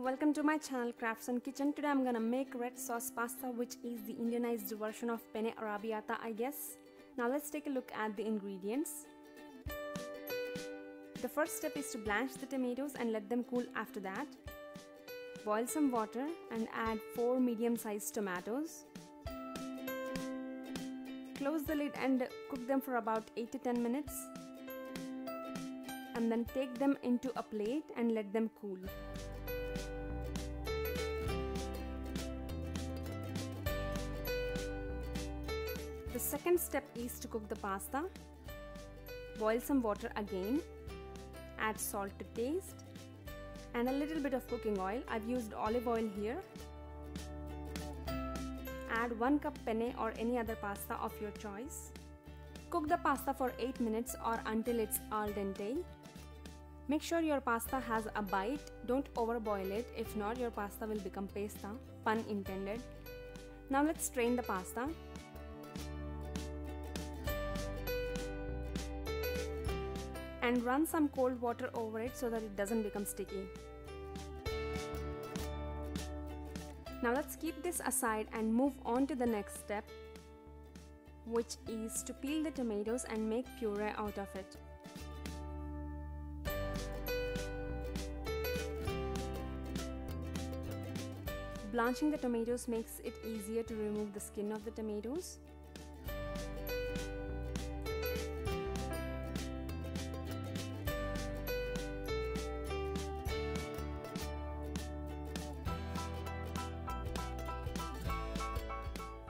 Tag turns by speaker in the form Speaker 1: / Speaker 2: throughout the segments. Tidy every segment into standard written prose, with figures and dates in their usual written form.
Speaker 1: welcome to my channel Crafts and Kitchen. Today I'm gonna make red sauce pasta, which is the Indianized version of penne arrabbiata, I guess. Now let's take a look at the ingredients. The first step is to blanch the tomatoes and let them cool after that. Boil some water and add 4 medium-sized tomatoes. Close the lid and cook them for about 8 to 10 minutes. And then take them into a plate and let them cool. The second step is to cook the pasta. Boil some water again. Add salt to taste and a little bit of cooking oil. I've used olive oil here. Add 1 cup penne or any other pasta of your choice. Cook the pasta for 8 minutes or until it's al dente. Make sure your pasta has a bite. Don't overboil it, if not your pasta will become pasta, pun intended. Now let's strain the pasta. And run some cold water over it so that it doesn't become sticky. Now let's keep this aside and move on to the next step, which is to peel the tomatoes and make puree out of it. Blanching the tomatoes makes it easier to remove the skin of the tomatoes.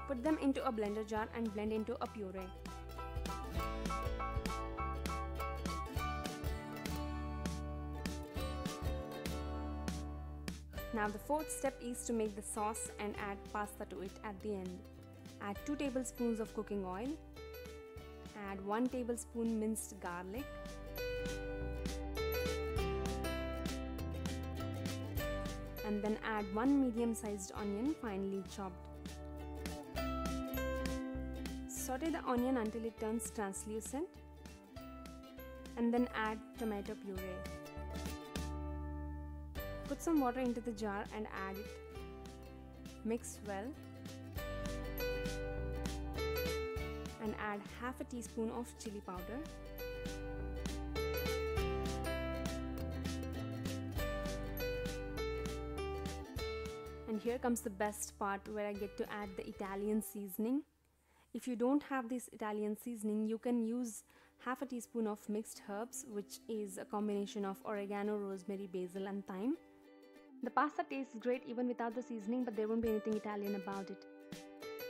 Speaker 1: Put them into a blender jar and blend into a puree. Now the fourth step is to make the sauce and add pasta to it at the end. Add 2 tablespoons of cooking oil. Add 1 tablespoon minced garlic. And then add 1 medium-sized onion finely chopped. Saute the onion until it turns translucent and then add tomato puree. Put some water into the jar and add it. Mix well and add half a teaspoon of chili powder. And here comes the best part, where I get to add the Italian seasoning. If you don't have this Italian seasoning, you can use half a teaspoon of mixed herbs, which is a combination of oregano, rosemary, basil and thyme. The pasta tastes great even without the seasoning, but there won't be anything Italian about it.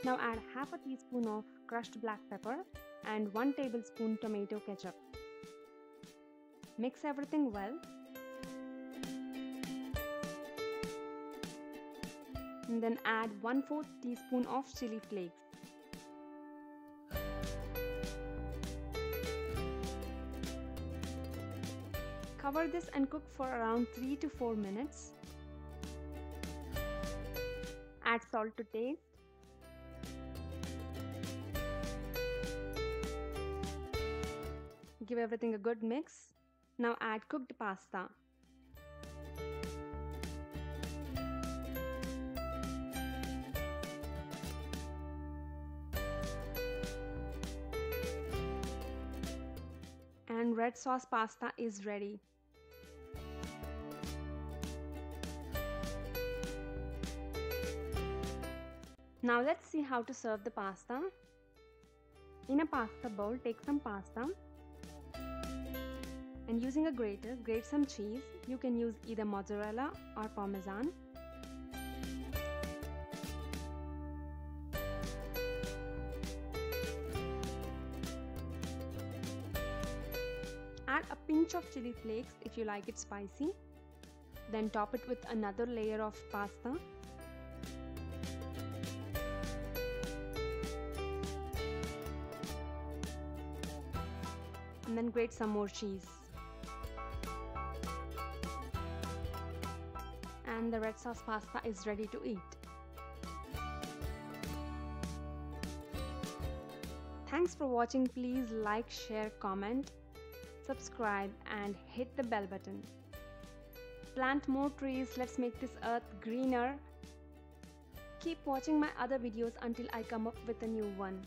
Speaker 1: Now add half a teaspoon of crushed black pepper and 1 tablespoon tomato ketchup. Mix everything well. And then add 1/4 teaspoon of chili flakes. Cover this and cook for around 3 to 4 minutes. Add salt to taste. Give everything a good mix. Now add cooked pasta. And red sauce pasta is ready. Now let's see how to serve the pasta. In a pasta bowl, take some pasta and using a grater, grate some cheese. You can use either mozzarella or parmesan. Add a pinch of chili flakes if you like it spicy. Then top it with another layer of pasta. And then grate some more cheese. And the red sauce pasta is ready to eat. Thanks for watching. Please like, share, comment, subscribe and hit the bell button. plant more trees, let's make this earth greener. Keep watching my other videos until I come up with a new one.